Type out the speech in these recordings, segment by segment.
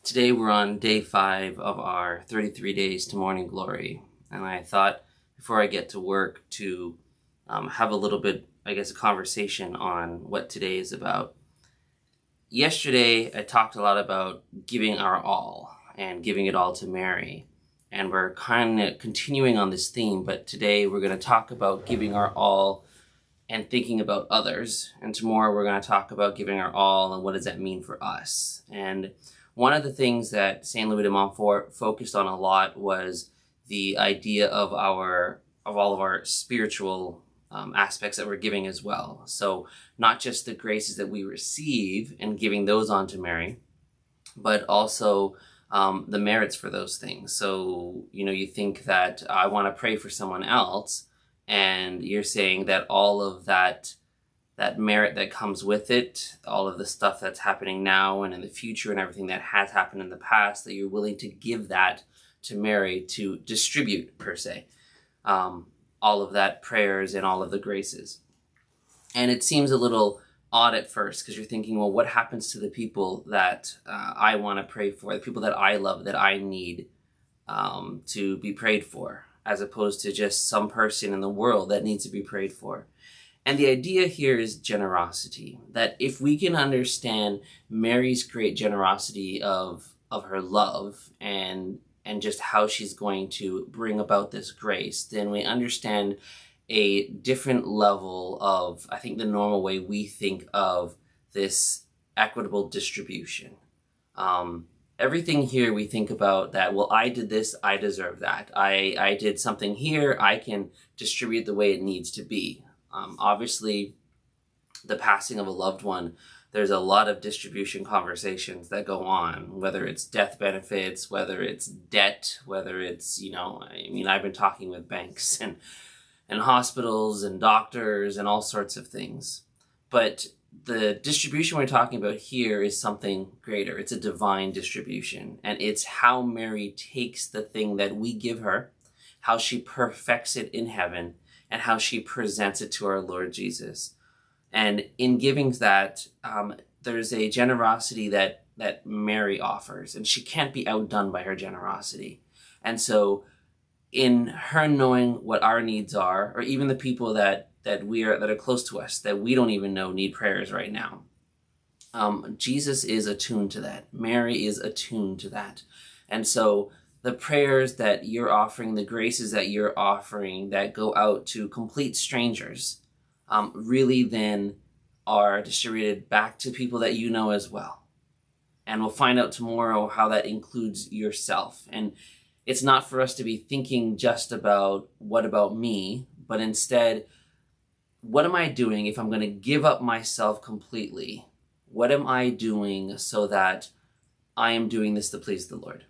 Today we're on day 5 of our 33 days to morning glory, and I thought before I get to work to have a little bit, a conversation on what today is about. Yesterday I talked a lot about giving our all and giving it all to Mary, and we're kind of continuing on this theme, but today we're going to talk about giving our all and thinking about others, and tomorrow we're going to talk about giving our all and what does that mean for us. And one of the things that St. Louis de Montfort focused on a lot was the idea of all of our spiritual aspects that we're giving as well. So not just the graces that we receive and giving those on to Mary, but also the merits for those things. So, you think that I want to pray for someone else, and you're saying that all of that merit that comes with it, all of the stuff that's happening now and in the future and everything that has happened in the past, that you're willing to give that to Mary to distribute, per se, all of that prayers and all of the graces. And it seems a little odd at first because you're thinking, well, what happens to the people that I want to pray for, the people that I love, that I need to be prayed for, as opposed to just some person in the world that needs to be prayed for. And the idea here is generosity, that if we can understand Mary's great generosity of her love and just how she's going to bring about this grace, then we understand a different level of, I think, the normal way we think of this equitable distribution. Everything here we think about that, well, I did this, I deserve that. I did something here, I can distribute the way it needs to be. Obviously, the passing of a loved one, there's a lot of distribution conversations that go on, whether it's death benefits, whether it's debt, whether it's, I've been talking with banks and hospitals and doctors and all sorts of things. But the distribution we're talking about here is something greater. It's a divine distribution. And it's how Mary takes the thing that we give her, how she perfects it in heaven, and how she presents it to our Lord Jesus. And in giving that, there's a generosity that Mary offers, and she can't be outdone by her generosity. And so in her knowing what our needs are, or even the people that are close to us, that we don't even know need prayers right now, Jesus is attuned to that. Mary is attuned to that. And so the prayers that you're offering, the graces that you're offering that go out to complete strangers, really then are distributed back to people that you know as well. And we'll find out tomorrow how that includes yourself. And it's not for us to be thinking just about what about me, but instead, what am I doing if I'm going to give up myself completely? What am I doing so that I am doing this to please the Lord?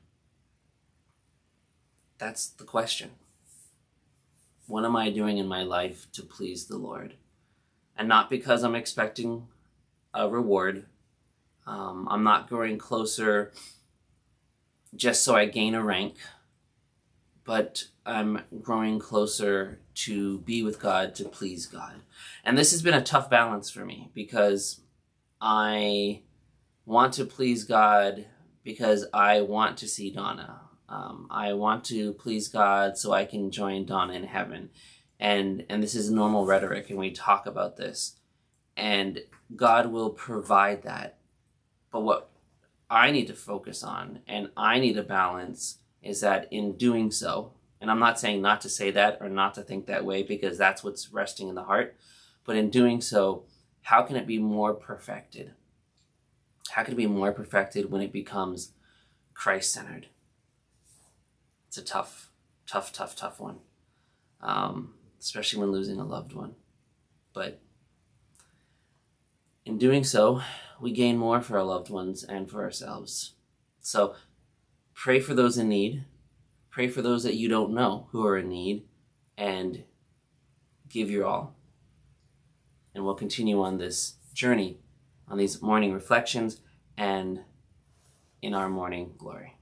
That's the question. What am I doing in my life to please the Lord? And not because I'm expecting a reward. I'm not growing closer just so I gain a rank, but I'm growing closer to be with God, to please God. And this has been a tough balance for me because I want to please God because I want to see Donna. I want to please God so I can join Donna in heaven. And this is normal rhetoric, and we talk about this. And God will provide that. But what I need to focus on, and I need to balance, is that in doing so, and I'm not saying not to say that or not to think that way, because that's what's resting in the heart, but in doing so, how can it be more perfected? How can it be more perfected when it becomes Christ-centered? It's a tough one, especially when losing a loved one. But in doing so, we gain more for our loved ones and for ourselves. So pray for those in need. Pray for those that you don't know who are in need, and give your all. And we'll continue on this journey, on these morning reflections, and in our morning glory.